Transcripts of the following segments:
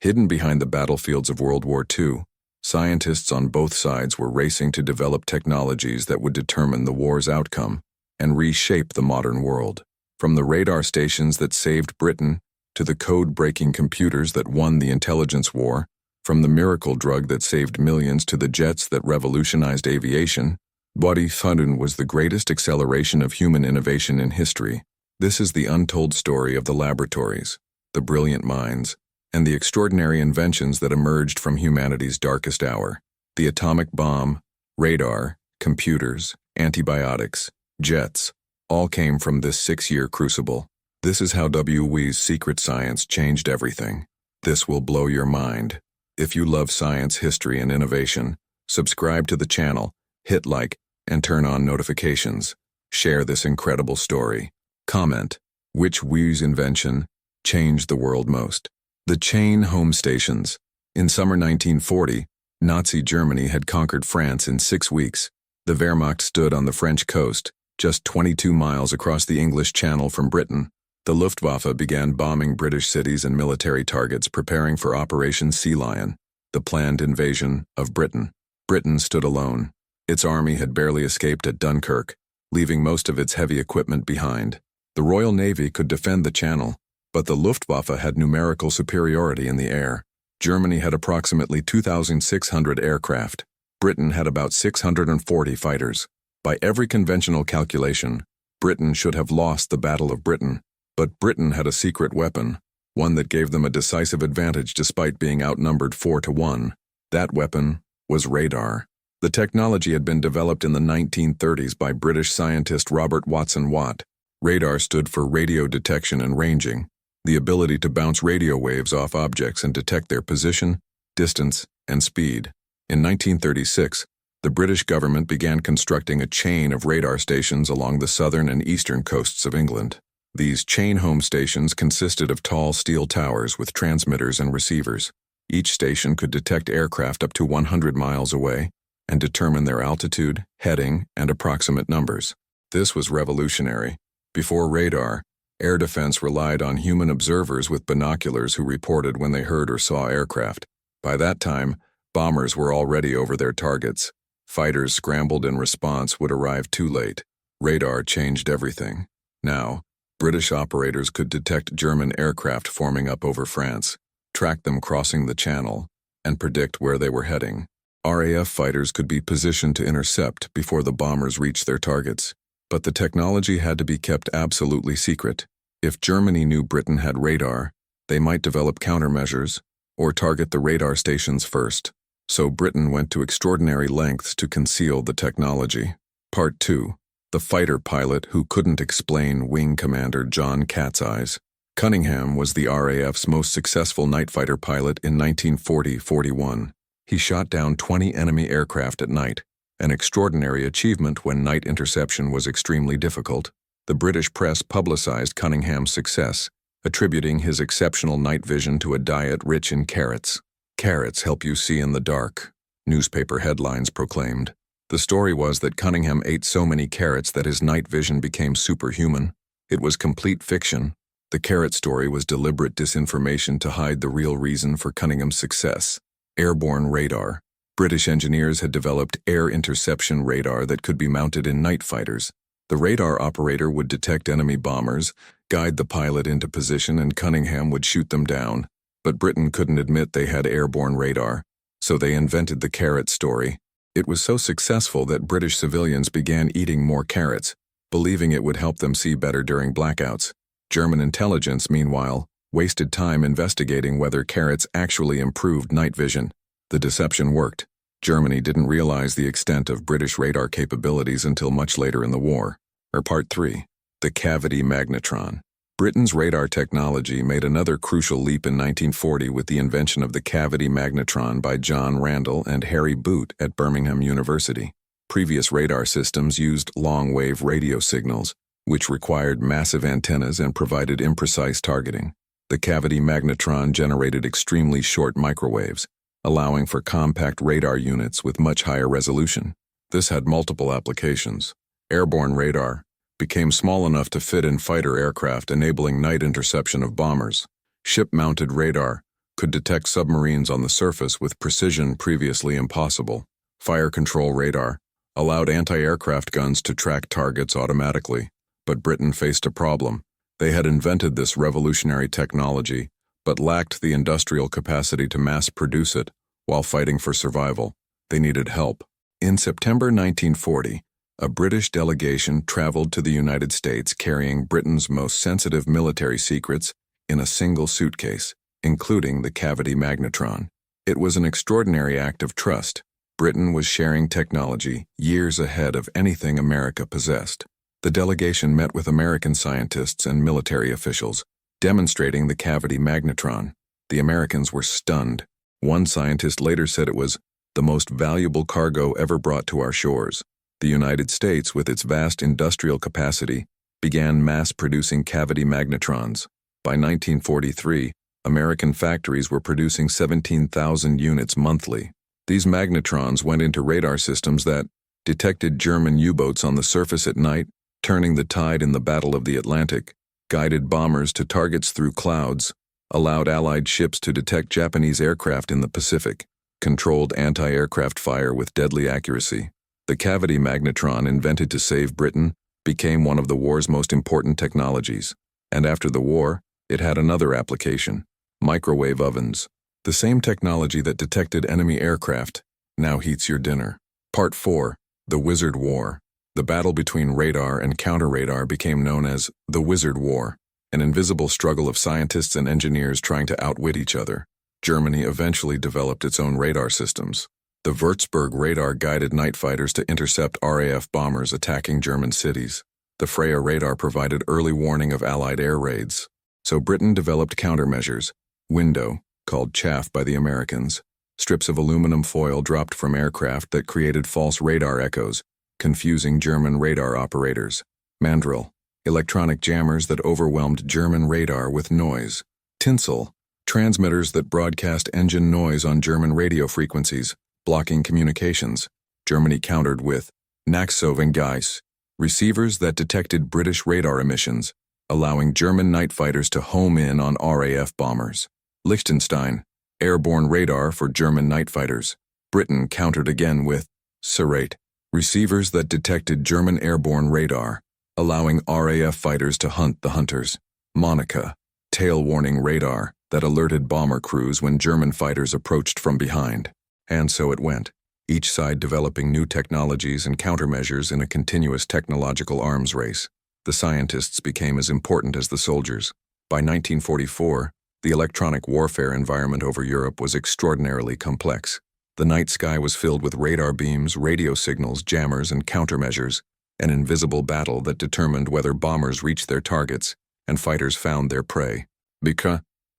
Hidden behind the battlefields of World War II, scientists on both sides were racing to develop technologies that would determine the war's outcome and reshape the modern world. From the radar stations that saved Britain to the code-breaking computers that won the intelligence war, from the miracle drug that saved millions to the jets that revolutionized aviation, Bodyfundun was the greatest acceleration of human innovation in history. This is the untold story of the laboratories, the brilliant minds, and the extraordinary inventions that emerged from humanity's darkest hour. The atomic bomb, radar, computers, antibiotics, jets, all came from this 6-year crucible. This is how WWE's secret science changed everything. This will blow your mind. If you love science, history, and innovation, subscribe to the channel, hit like, and turn on notifications. Share this incredible story. Comment, which WWE's invention changed the world most? The chain home stations. In summer 1940, Nazi Germany had conquered France in 6 weeks. The Wehrmacht stood on the French coast, just 22 miles across the English Channel from Britain. The Luftwaffe began bombing British cities and military targets, preparing for Operation Sea Lion, the planned invasion of Britain. Britain stood alone. Its army had barely escaped at Dunkirk, leaving most of its heavy equipment behind. The Royal Navy could defend the Channel, but the Luftwaffe had numerical superiority in the air. Germany had approximately 2,600 aircraft. Britain had about 640 fighters. By every conventional calculation, Britain should have lost the Battle of Britain. But Britain had a secret weapon, one that gave them a decisive advantage despite being outnumbered 4-1. That weapon was radar. The technology had been developed in the 1930s by British scientist Robert Watson Watt. Radar stood for radio detection and ranging, the ability to bounce radio waves off objects and detect their position, distance, and speed. In 1936, the British government began constructing a chain of radar stations along the southern and eastern coasts of England. These chain home stations consisted of tall steel towers with transmitters and receivers. Each station could detect aircraft up to 100 miles away and determine their altitude, heading, and approximate numbers. This was revolutionary. Before radar, air defense relied on human observers with binoculars who reported when they heard or saw aircraft. By that time, bombers were already over their targets. Fighters scrambled in response would arrive too late. Radar changed everything. Now, British operators could detect German aircraft forming up over France, track them crossing the Channel, and predict where they were heading. RAF fighters could be positioned to intercept before the bombers reached their targets. But the technology had to be kept absolutely secret. If Germany knew Britain had radar, they might develop countermeasures or target the radar stations first. So Britain went to extraordinary lengths to conceal the technology. Part 2. The fighter pilot who couldn't explain Wing Commander John Cat's-Eyes. Cunningham was the RAF's most successful night fighter pilot in 1940-41. He shot down 20 enemy aircraft at night, an extraordinary achievement when night interception was extremely difficult. The British press publicized Cunningham's success, attributing his exceptional night vision to a diet rich in carrots. Carrots help you see in the dark, newspaper headlines proclaimed. The story was that Cunningham ate so many carrots that his night vision became superhuman. It was complete fiction. The carrot story was deliberate disinformation to hide the real reason for Cunningham's success. Airborne radar. British engineers had developed air interception radar that could be mounted in night fighters. The radar operator would detect enemy bombers, guide the pilot into position, and Cunningham would shoot them down. But Britain couldn't admit they had airborne radar, so they invented the carrot story. It was so successful that British civilians began eating more carrots, believing it would help them see better during blackouts. German intelligence, meanwhile, wasted time investigating whether carrots actually improved night vision. The deception worked. Germany didn't realize the extent of British radar capabilities until much later in the war. Part 3. The cavity magnetron. Britain's radar technology made another crucial leap in 1940 with the invention of the cavity magnetron by John Randall and Harry Boot at Birmingham University. Previous radar systems used long-wave radio signals, which required massive antennas and provided imprecise targeting. The cavity magnetron generated extremely short microwaves, allowing for compact radar units with much higher resolution. This had multiple applications. Airborne radar became small enough to fit in fighter aircraft, enabling night interception of bombers. Ship-mounted radar could detect submarines on the surface with precision previously impossible. Fire control radar allowed anti-aircraft guns to track targets automatically. But Britain faced a problem. They had invented this revolutionary technology, but lacked the industrial capacity to mass produce it while fighting for survival. They needed help. In September 1940, a British delegation traveled to the United States carrying Britain's most sensitive military secrets in a single suitcase, including the cavity magnetron. It was an extraordinary act of trust. Britain was sharing technology years ahead of anything America possessed. The delegation met with American scientists and military officials, demonstrating the cavity magnetron. The Americans were stunned. One scientist later said it was the most valuable cargo ever brought to our shores. The United States, with its vast industrial capacity, began mass-producing cavity magnetrons. By 1943, American factories were producing 17,000 units monthly. These magnetrons went into radar systems that detected German U-boats on the surface at night, turning the tide in the Battle of the Atlantic, guided bombers to targets through clouds, allowed Allied ships to detect Japanese aircraft in the Pacific, controlled anti-aircraft fire with deadly accuracy. The cavity magnetron, invented to save Britain, became one of the war's most important technologies. And after the war, it had another application: microwave ovens. The same technology that detected enemy aircraft now heats your dinner. Part 4. The Wizard War. The battle between radar and counter-radar became known as the Wizard War, an invisible struggle of scientists and engineers trying to outwit each other. Germany eventually developed its own radar systems. The Würzburg radar guided night fighters to intercept RAF bombers attacking German cities. The Freya radar provided early warning of Allied air raids. So Britain developed countermeasures: window, called chaff by the Americans, strips of aluminum foil dropped from aircraft that created false radar echoes, confusing German radar operators; mandrel, electronic jammers that overwhelmed German radar with noise; tinsel, transmitters that broadcast engine noise on German radio frequencies, blocking communications. Germany countered with Nachtsovenggeis, receivers that detected British radar emissions, allowing German night fighters to home in on RAF bombers; Liechtenstein, airborne radar for German night fighters. Britain countered again with Serrate, receivers that detected German airborne radar, allowing RAF fighters to hunt the hunters; Monica, tail-warning radar that alerted bomber crews when German fighters approached from behind. And so it went, each side developing new technologies and countermeasures in a continuous technological arms race. The scientists became as important as the soldiers. By 1944, the electronic warfare environment over Europe was extraordinarily complex. The night sky was filled with radar beams, radio signals, jammers, and countermeasures, an invisible battle that determined whether bombers reached their targets and fighters found their prey.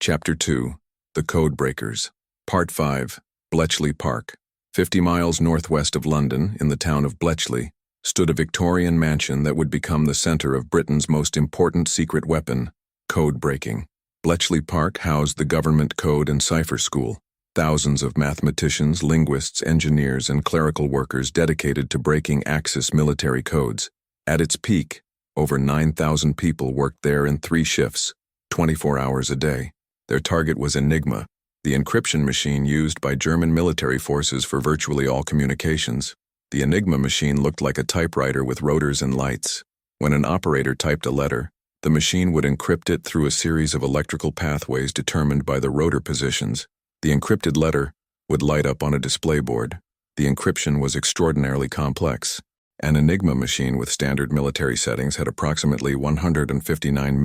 Chapter 2. The Code Breakers. Part 5. Bletchley Park. 50 miles northwest of London, in the town of Bletchley, stood a Victorian mansion that would become the center of Britain's most important secret weapon: code breaking. Bletchley Park housed the Government Code and Cipher School, thousands of mathematicians, linguists, engineers, and clerical workers dedicated to breaking Axis military codes. At its peak, over 9,000 people worked there in 3 shifts, 24 hours a day. Their target was Enigma, the encryption machine used by German military forces for virtually all communications. The Enigma machine looked like a typewriter with rotors and lights. When an operator typed a letter, the machine would encrypt it through a series of electrical pathways determined by the rotor positions. The encrypted letter would light up on a display board. The encryption was extraordinarily complex. An Enigma machine with standard military settings had approximately 159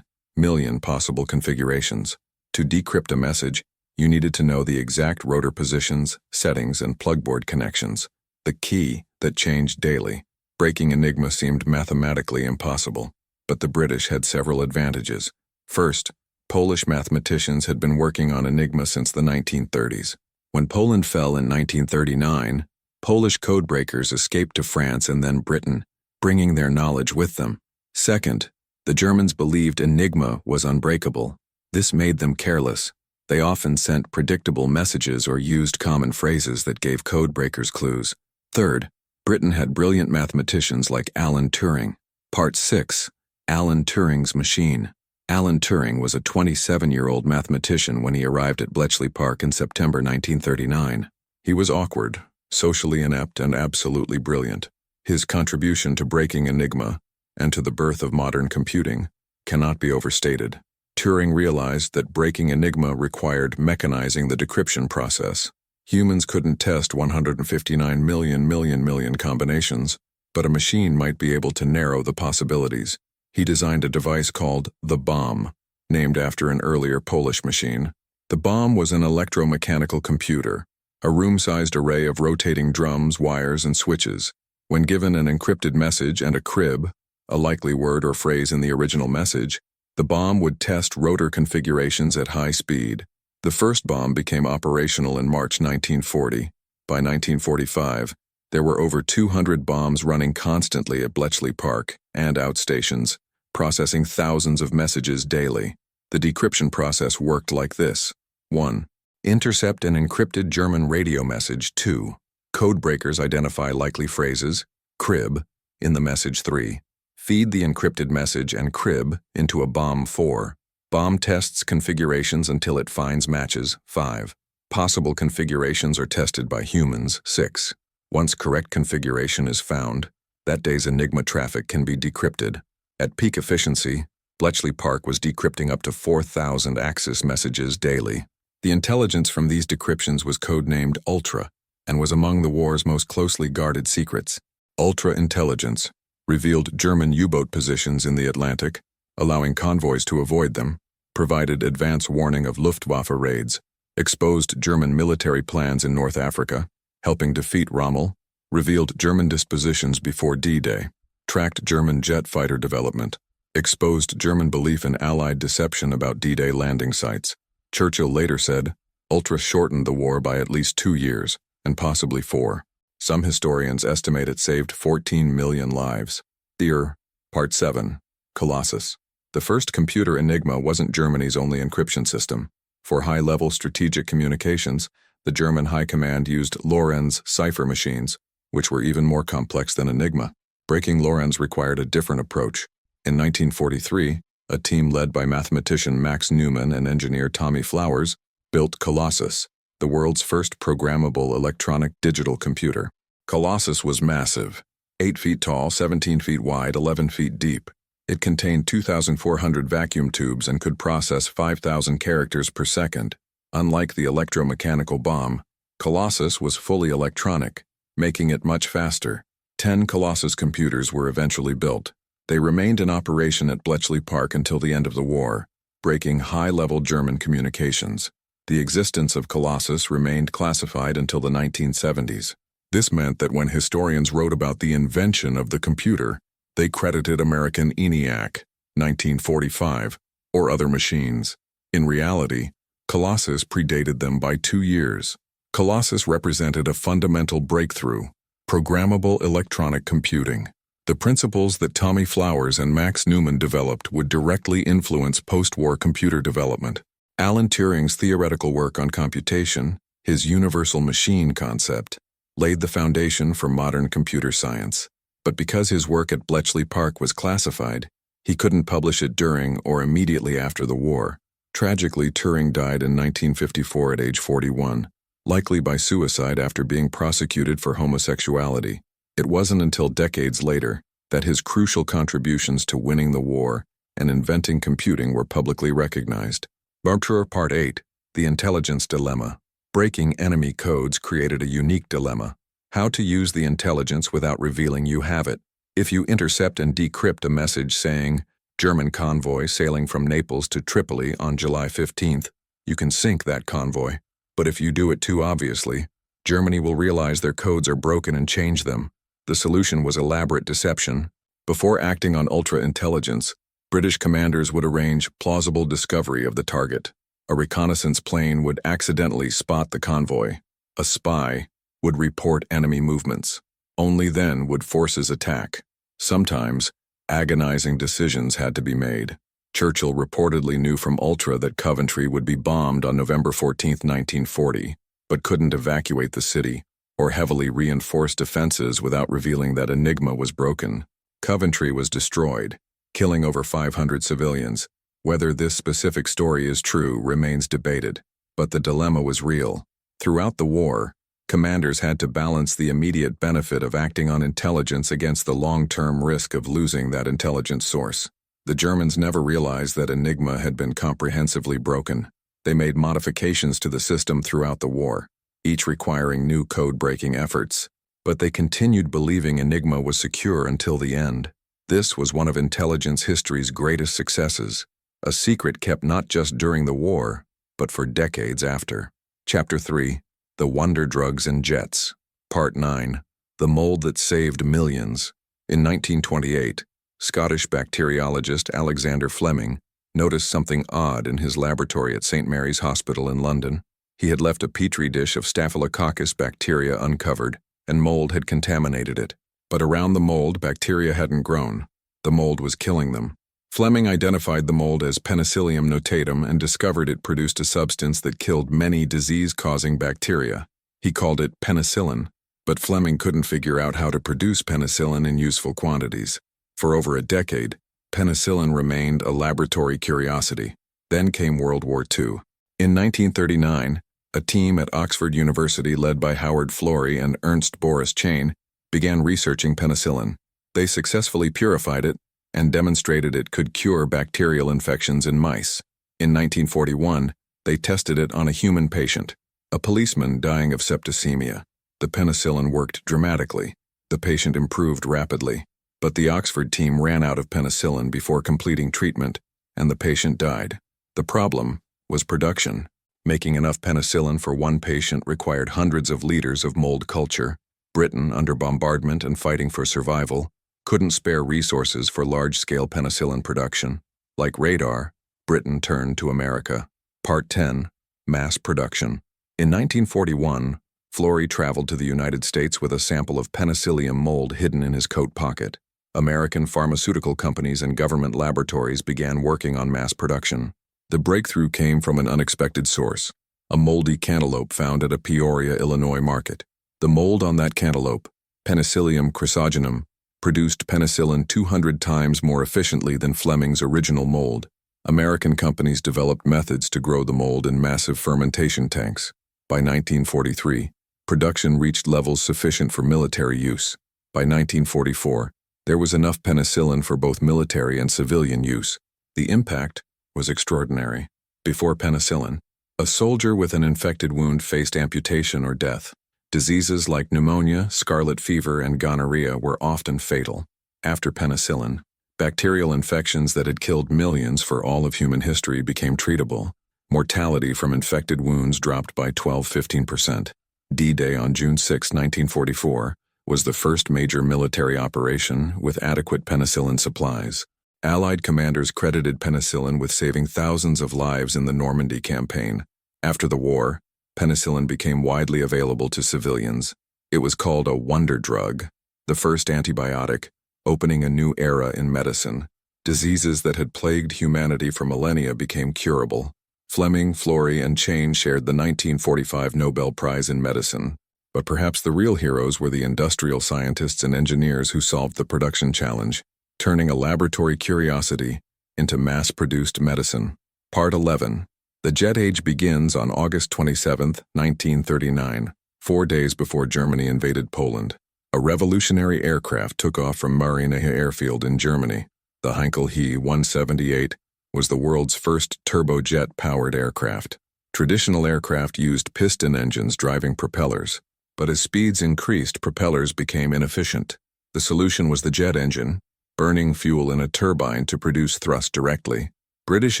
million possible configurations. To decrypt a message, you needed to know the exact rotor positions, settings, and plugboard connections, the key that changed daily. Breaking Enigma seemed mathematically impossible, but the British had several advantages. First, Polish mathematicians had been working on Enigma since the 1930s. When Poland fell in 1939, Polish codebreakers escaped to France and then Britain, bringing their knowledge with them. Second, the Germans believed Enigma was unbreakable. This made them careless. They often sent predictable messages or used common phrases that gave codebreakers clues. Third, Britain had brilliant mathematicians like Alan Turing. Part 6. Alan Turing's Machine. Alan Turing was a 27-year-old mathematician when he arrived at Bletchley Park in September 1939. He was awkward, socially inept, and absolutely brilliant. His contribution to breaking Enigma, and to the birth of modern computing, cannot be overstated. Turing realized that breaking Enigma required mechanizing the decryption process. Humans couldn't test 159 million combinations, but a machine might be able to narrow the possibilities. He designed a device called the bomb, named after an earlier Polish machine. The bomb was an electromechanical computer, a room-sized array of rotating drums, wires, and switches. When given an encrypted message and a crib, a likely word or phrase in the original message, the bomb would test rotor configurations at high speed. The first bomb became operational in March 1940. By 1945, there were over 200 bombs running constantly at Bletchley Park and outstations, processing thousands of messages daily. The decryption process worked like this. 1. Intercept an encrypted German radio message. 2. Codebreakers identify likely phrases, crib, in the message. 3. Feed the encrypted message and crib into a bomb. 4. Bomb tests configurations until it finds matches. 5. Possible configurations are tested by humans. 6. Once correct configuration is found, that day's Enigma traffic can be decrypted. At peak efficiency, Bletchley Park was decrypting up to 4,000 Axis messages daily. The intelligence from these decryptions was codenamed Ultra and was among the war's most closely guarded secrets. Ultra intelligence revealed German U-boat positions in the Atlantic, allowing convoys to avoid them, provided advance warning of Luftwaffe raids, exposed German military plans in North Africa, helping defeat Rommel, revealed German dispositions before D-Day, tracked German jet fighter development, exposed German belief in Allied deception about D-Day landing sites. Churchill later said, Ultra shortened the war by at least 2 years, and possibly 4. Some historians estimate it saved 14 million lives. Theer, Part 7. Colossus. The first computer Enigma wasn't Germany's only encryption system. For high-level strategic communications, the German High Command used Lorenz cipher machines, which were even more complex than Enigma. Breaking Lorenz required a different approach. In 1943, a team led by mathematician Max Newman and engineer Tommy Flowers built Colossus, the world's first programmable electronic digital computer. Colossus was massive, 8 feet tall, 17 feet wide, 11 feet deep. It contained 2,400 vacuum tubes and could process 5,000 characters per second. Unlike the electromechanical bomb, Colossus was fully electronic, making it much faster. 10 Colossus computers were eventually built. They remained in operation at Bletchley Park until the end of the war, breaking high-level German communications. The existence of Colossus remained classified until the 1970s. This meant that when historians wrote about the invention of the computer, they credited American ENIAC, 1945, or other machines. In reality, Colossus predated them by 2 years. Colossus represented a fundamental breakthrough: programmable electronic computing. The principles that Tommy Flowers and Max Newman developed would directly influence post-war computer development. Alan Turing's theoretical work on computation, his universal machine concept, laid the foundation for modern computer science. But because his work at Bletchley Park was classified, he couldn't publish it during or immediately after the war. Tragically, Turing died in 1954 at age 41, likely by suicide after being prosecuted for homosexuality. It wasn't until decades later that his crucial contributions to winning the war and inventing computing were publicly recognized. Laboratories Part 8. The Intelligence Dilemma. Breaking enemy codes created a unique dilemma: how to use the intelligence without revealing you have it. If you intercept and decrypt a message saying, German convoy sailing from Naples to Tripoli on July 15th, you can sink that convoy. But if you do it too obviously, Germany will realize their codes are broken and change them. The solution was elaborate deception. Before acting on ultra-intelligence, British commanders would arrange plausible discovery of the target. A reconnaissance plane would accidentally spot the convoy. A spy would report enemy movements. Only then would forces attack. Sometimes, agonizing decisions had to be made. Churchill reportedly knew from Ultra that Coventry would be bombed on November 14, 1940, but couldn't evacuate the city or heavily reinforce defenses without revealing that Enigma was broken. Coventry was destroyed, killing over 500 civilians, Whether this specific story is true remains debated, but the dilemma was real. Throughout the war, commanders had to balance the immediate benefit of acting on intelligence against the long-term risk of losing that intelligence source. The Germans never realized that Enigma had been comprehensively broken. They made modifications to the system throughout the war, each requiring new code-breaking efforts, but they continued believing Enigma was secure until the end. This was one of intelligence history's greatest successes, a secret kept not just during the war, but for decades after. Chapter 3, The Wonder Drugs and Jets. Part 9, The Mold That Saved Millions. In 1928, Scottish bacteriologist Alexander Fleming noticed something odd in his laboratory at St. Mary's Hospital in London. He had left a petri dish of Staphylococcus bacteria uncovered, and mold had contaminated it. But around the mold, bacteria hadn't grown. The mold was killing them. Fleming identified the mold as Penicillium notatum and discovered it produced a substance that killed many disease-causing bacteria. He called it penicillin, but Fleming couldn't figure out how to produce penicillin in useful quantities. For over a decade, penicillin remained a laboratory curiosity. Then came World War II. In 1939, a team at Oxford University led by Howard Florey and Ernst Boris Chain began researching penicillin. They successfully purified it and demonstrated it could cure bacterial infections in mice. In 1941, they tested it on a human patient, a policeman dying of septicemia. The penicillin worked dramatically. The patient improved rapidly. But the Oxford team ran out of penicillin before completing treatment, and the patient died. The problem was production. Making enough penicillin for one patient required hundreds of liters of mold culture. Britain, under bombardment and fighting for survival, couldn't spare resources for large-scale penicillin production. Like radar, Britain turned to America. Part 10, Mass Production. In 1941, Florey traveled to the United States with a sample of penicillium mold hidden in his coat pocket. American pharmaceutical companies and government laboratories began working on mass production. The breakthrough came from an unexpected source, a moldy cantaloupe found at a Peoria, Illinois market. The mold on that cantaloupe, Penicillium chrysogenum, produced penicillin 200 times more efficiently than Fleming's original mold. American companies developed methods to grow the mold in massive fermentation tanks. By 1943, production reached levels sufficient for military use. By 1944, there was enough penicillin for both military and civilian use. The impact was extraordinary. Before penicillin, a soldier with an infected wound faced amputation or death. Diseases like pneumonia, scarlet fever, and gonorrhea were often fatal. After penicillin, bacterial infections that had killed millions for all of human history became treatable. Mortality from infected wounds dropped by 12–15%. D-Day on June 6, 1944, was the first major military operation with adequate penicillin supplies. Allied commanders credited penicillin with saving thousands of lives in the Normandy campaign. After the war, penicillin became widely available to civilians. It was called a wonder drug, the first antibiotic, opening a new era in medicine. Diseases that had plagued humanity for millennia became curable. Fleming, Florey, and Chain shared the 1945 Nobel Prize in Medicine. But perhaps the real heroes were the industrial scientists and engineers who solved the production challenge, turning a laboratory curiosity into mass-produced medicine. Part 11. The jet age begins on August 27, 1939, 4 days before Germany invaded Poland. A revolutionary aircraft took off from Marienhof Airfield in Germany. The Heinkel He-178 was the world's first turbojet-powered aircraft. Traditional aircraft used piston engines driving propellers. But as speeds increased, propellers became inefficient. The solution was the jet engine, burning fuel in a turbine to produce thrust directly. British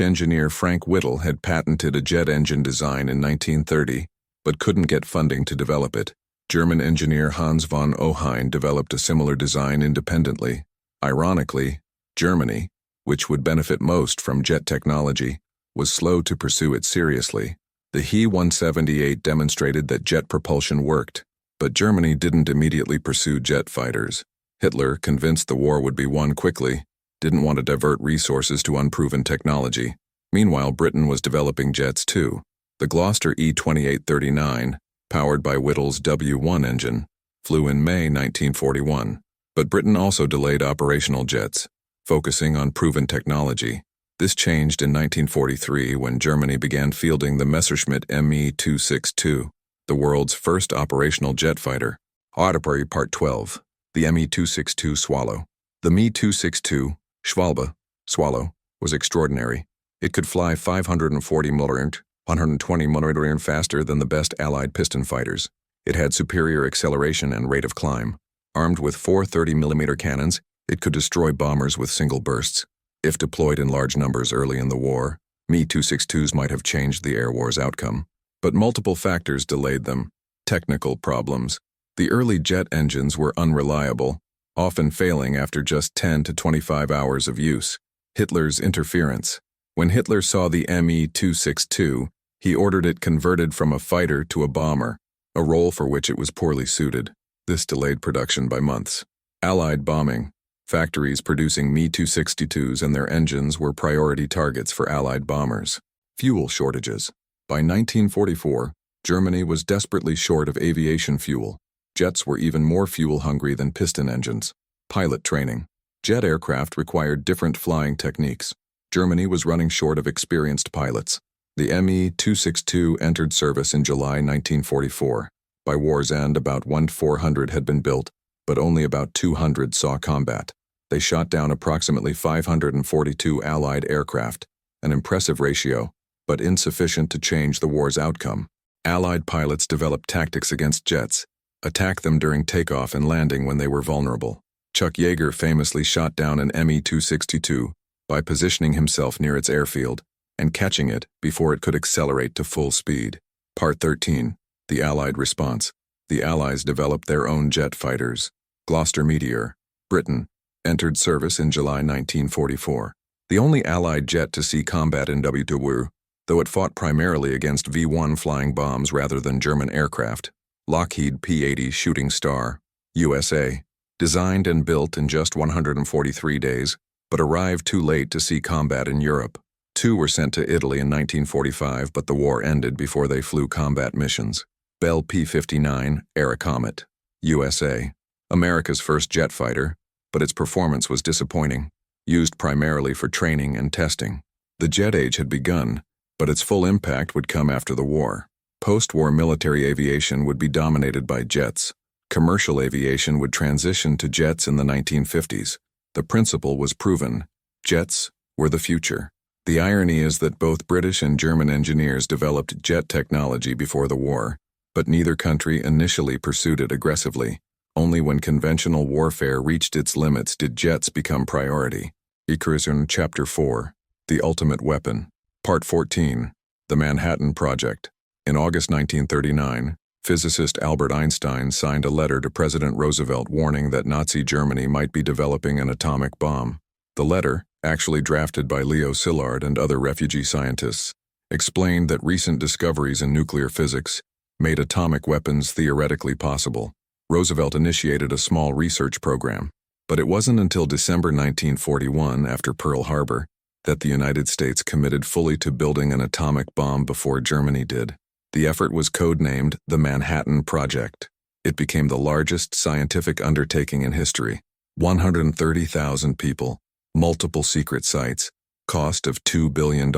engineer Frank Whittle had patented a jet engine design in 1930, but couldn't get funding to develop it. German engineer Hans von Ohain developed a similar design independently. Ironically, Germany, which would benefit most from jet technology, was slow to pursue it seriously. The He-178 demonstrated that jet propulsion worked, but Germany didn't immediately pursue jet fighters. Hitler, convinced the war would be won quickly, didn't want to divert resources to unproven technology. Meanwhile, Britain was developing jets too. The Gloucester E-2839, powered by Whittle's W-1 engine, flew in May 1941. But Britain also delayed operational jets, focusing on proven technology. This changed in 1943 when Germany began fielding the Messerschmitt Me-262, the world's first operational jet fighter. Auditory Part 12, the Me-262 Swallow. The Me-262, Schwalbe, Swallow, was extraordinary. It could fly 540 mm, 120 mm faster than the best Allied piston fighters. It had superior acceleration and rate of climb. Armed with 4 30mm cannons, it could destroy bombers with single bursts. If deployed in large numbers early in the war, Me-262s might have changed the air war's outcome. But multiple factors delayed them. Technical problems. The early jet engines were unreliable, often failing after just 10 to 25 hours of use. Hitler's interference. When Hitler saw the Me-262, he ordered it converted from a fighter to a bomber, a role for which it was poorly suited. This delayed production by months. Allied bombing. Factories producing Me-262s and their engines were priority targets for Allied bombers. Fuel shortages. By 1944, Germany was desperately short of aviation fuel. Jets were even more fuel-hungry than piston engines. Pilot training. Jet aircraft required different flying techniques. Germany was running short of experienced pilots. The Me-262 entered service in July 1944. By war's end, about 1,400 had been built, but only about 200 saw combat. They shot down approximately 542 Allied aircraft, an impressive ratio, but insufficient to change the war's outcome. Allied pilots developed tactics against jets, attack them during takeoff and landing when they were vulnerable. Chuck Yeager famously shot down an Me-262 by positioning himself near its airfield and catching it before it could accelerate to full speed. Part 13. The Allied response. The Allies developed their own jet fighters. Gloucester Meteor, Britain, entered service in July 1944. The only Allied jet to see combat in war, though it fought primarily against V-1 flying bombs rather than German aircraft. Lockheed P-80 Shooting Star, USA, designed and built in just 143 days, but arrived too late to see combat in Europe. 2 were sent to Italy in 1945, but the war ended before they flew combat missions. Bell P-59 Aerocomet, USA, America's first jet fighter, but its performance was disappointing, used primarily for training and testing. The jet age had begun, but its full impact would come after the war. Post-war military aviation would be dominated by jets. Commercial aviation would transition to jets in the 1950s. The principle was proven. Jets were the future. The irony is that both British and German engineers developed jet technology before the war, but neither country initially pursued it aggressively. Only when conventional warfare reached its limits did jets become priority. Icarus Chapter 4. The Ultimate Weapon. Part 14. The Manhattan Project. In August 1939, physicist Albert Einstein signed a letter to President Roosevelt warning that Nazi Germany might be developing an atomic bomb. The letter, actually drafted by Leo Szilard and other refugee scientists, explained that recent discoveries in nuclear physics made atomic weapons theoretically possible. Roosevelt initiated a small research program, but it wasn't until December 1941, after Pearl Harbor, that the United States committed fully to building an atomic bomb before Germany did. The effort was codenamed the Manhattan Project. It became the largest scientific undertaking in history. 130,000 people, multiple secret sites, cost of $2 billion,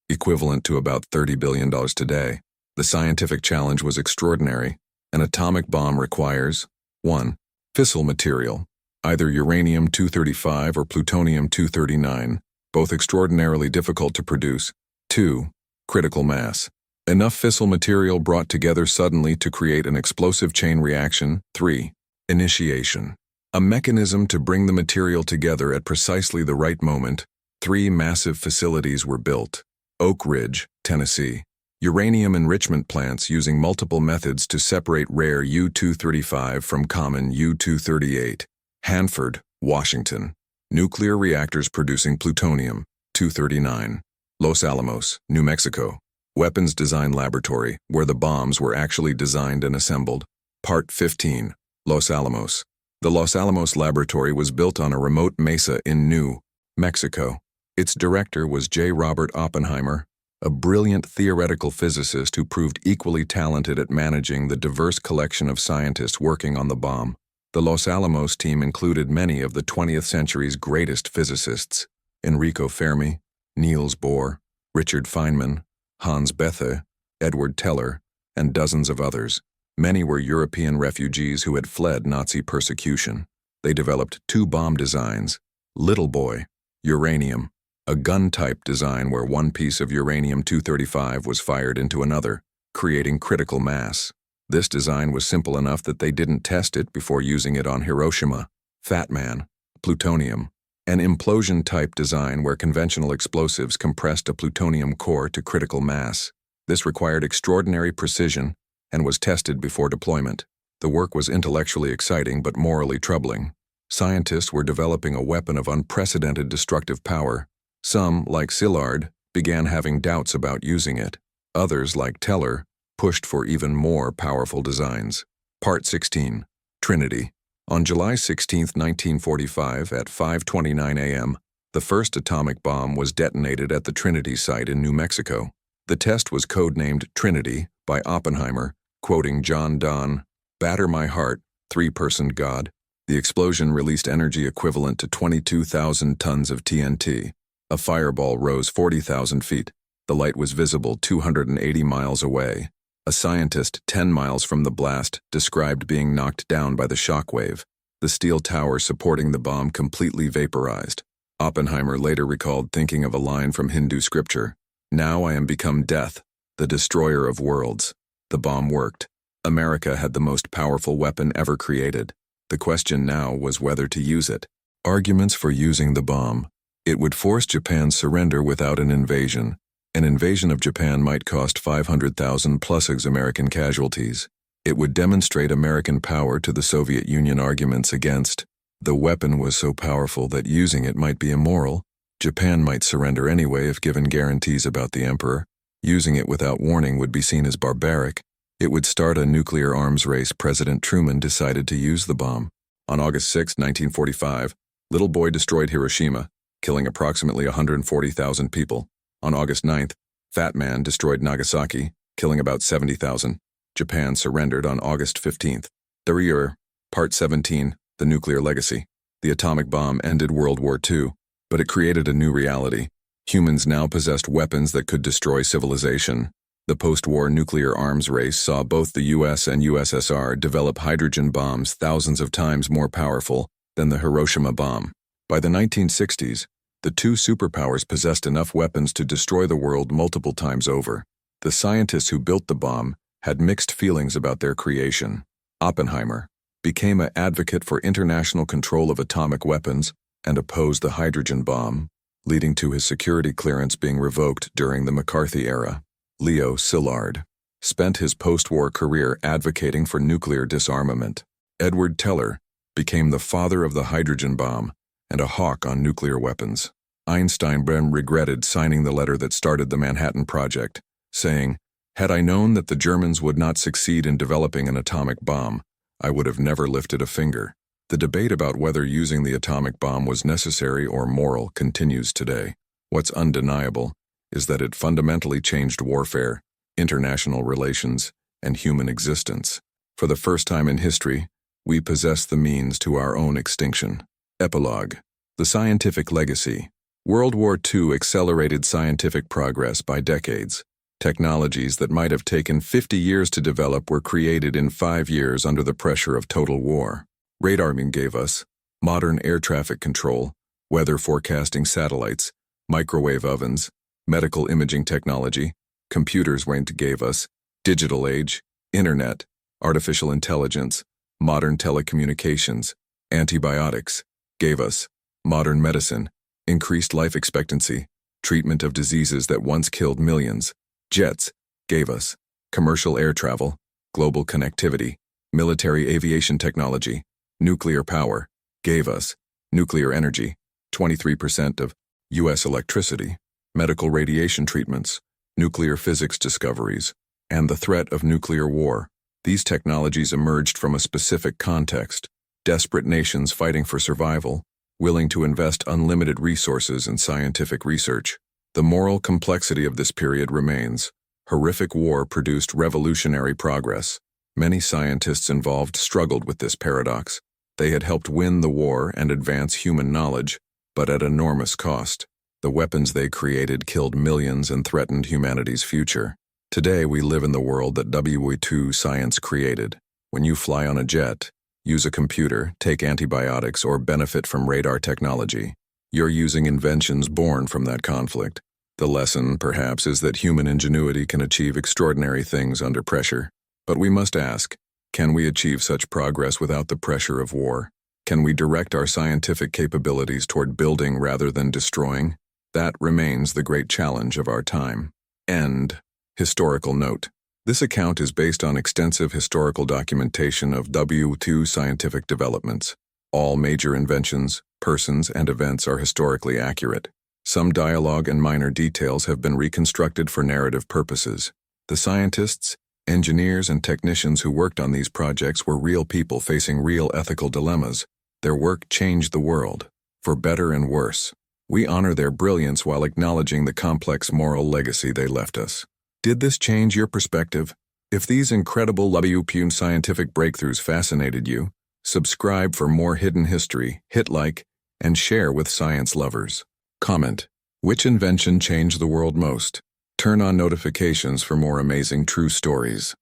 equivalent to about $30 billion today. The scientific challenge was extraordinary. An atomic bomb requires 1. Fissile material, either uranium-235 or plutonium-239, both extraordinarily difficult to produce. 2. Critical mass, enough fissile material brought together suddenly to create an explosive chain reaction. 3. Initiation, a mechanism to bring the material together at precisely the right moment. 3 massive facilities were built. Oak Ridge, Tennessee. Uranium enrichment plants using multiple methods to separate rare U-235 from common U-238. Hanford, Washington. Nuclear reactors producing plutonium-239. Los Alamos, New Mexico. Weapons Design Laboratory, where the bombs were actually designed and assembled. Part 15. Los Alamos. The Los Alamos Laboratory was built on a remote mesa in New Mexico. Its director was J. Robert Oppenheimer, a brilliant theoretical physicist who proved equally talented at managing the diverse collection of scientists working on the bomb. The Los Alamos team included many of the 20th century's greatest physicists: Enrico Fermi, Niels Bohr, Richard Feynman, Hans Bethe, Edward Teller, and dozens of others. Many were European refugees who had fled Nazi persecution. They developed two bomb designs: Little Boy, uranium, a gun-type design where one piece of uranium-235 was fired into another, creating critical mass. This design was simple enough that they didn't test it before using it on Hiroshima. Fat Man, plutonium, an implosion-type design where conventional explosives compressed a plutonium core to critical mass. This required extraordinary precision and was tested before deployment. The work was intellectually exciting but morally troubling. Scientists were developing a weapon of unprecedented destructive power. Some, like Szilard, began having doubts about using it. Others, like Teller, pushed for even more powerful designs. Part 16. Trinity. On July 16, 1945, at 5:29 a.m., the first atomic bomb was detonated at the Trinity site in New Mexico. The test was codenamed Trinity by Oppenheimer, quoting John Donne, "Batter my heart, three-personed God." The explosion released energy equivalent to 22,000 tons of TNT. A fireball rose 40,000 feet. The light was visible 280 miles away. A scientist 10 miles from the blast described being knocked down by the shockwave. The steel tower supporting the bomb completely vaporized. Oppenheimer later recalled thinking of a line from Hindu scripture, "Now I am become death, the destroyer of worlds." The bomb worked. America had the most powerful weapon ever created. The question now was whether to use it. Arguments for using the bomb. It would force Japan's surrender without an invasion. An invasion of Japan might cost 500,000 plus American casualties. It would demonstrate American power to the Soviet Union. Arguments against. The weapon was so powerful that using it might be immoral. Japan might surrender anyway if given guarantees about the emperor. Using it without warning would be seen as barbaric. It would start a nuclear arms race. President Truman decided to use the bomb. On August 6, 1945, Little Boy destroyed Hiroshima, killing approximately 140,000 people. On August 9th, Fat Man destroyed Nagasaki, killing about 70,000. Japan surrendered on August 15th. The year, Part 17, The Nuclear Legacy. The atomic bomb ended World War II, but it created a new reality. Humans now possessed weapons that could destroy civilization. The post-war nuclear arms race saw both the US and USSR develop hydrogen bombs thousands of times more powerful than the Hiroshima bomb. By the 1960s, the two superpowers possessed enough weapons to destroy the world multiple times over. The scientists who built the bomb had mixed feelings about their creation. Oppenheimer became an advocate for international control of atomic weapons and opposed the hydrogen bomb, leading to his security clearance being revoked during the McCarthy era. Leo Szilard spent his post-war career advocating for nuclear disarmament. Edward Teller became the father of the hydrogen bomb and a hawk on nuclear weapons. Einstein regretted signing the letter that started the Manhattan Project, saying, "Had I known that the Germans would not succeed in developing an atomic bomb, I would have never lifted a finger." The debate about whether using the atomic bomb was necessary or moral continues today. What's undeniable is that it fundamentally changed warfare, international relations, and human existence. For the first time in history, we possess the means to our own extinction. Epilogue. The scientific legacy. World War II accelerated scientific progress by decades. Technologies that might have taken 50 years to develop were created in 5 years under the pressure of total war. Radaring gave us modern air traffic control, weather forecasting satellites, microwave ovens, medical imaging technology. Computers gave us digital age, internet, artificial intelligence, modern telecommunications. Antibiotics gave us modern medicine, increased life expectancy, treatment of diseases that once killed millions. Jets gave us commercial air travel, global connectivity, military aviation technology. Nuclear power gave us nuclear energy, 23% of U.S. electricity, medical radiation treatments, nuclear physics discoveries, and the threat of nuclear war. These technologies emerged from a specific context: desperate nations fighting for survival, willing to invest unlimited resources in scientific research. The moral complexity of this period remains. Horrific war produced revolutionary progress. Many scientists involved struggled with this paradox. They had helped win the war and advance human knowledge, but at enormous cost. The weapons they created killed millions and threatened humanity's future. Today, we live in the world that WW2 science created. When you fly on a jet, use a computer, take antibiotics, or benefit from radar technology, you're using inventions born from that conflict. The lesson, perhaps, is that human ingenuity can achieve extraordinary things under pressure. But we must ask, can we achieve such progress without the pressure of war? Can we direct our scientific capabilities toward building rather than destroying? That remains the great challenge of our time. End. Historical note. This account is based on extensive historical documentation of WW2 scientific developments. All major inventions, persons, and events are historically accurate. Some dialogue and minor details have been reconstructed for narrative purposes. The scientists, engineers, and technicians who worked on these projects were real people facing real ethical dilemmas. Their work changed the world, for better and worse. We honor their brilliance while acknowledging the complex moral legacy they left us. Did this change your perspective? If these incredible WW2 scientific breakthroughs fascinated you, subscribe for more hidden history, hit like, and share with science lovers. Comment: which invention changed the world most? Turn on notifications for more amazing true stories.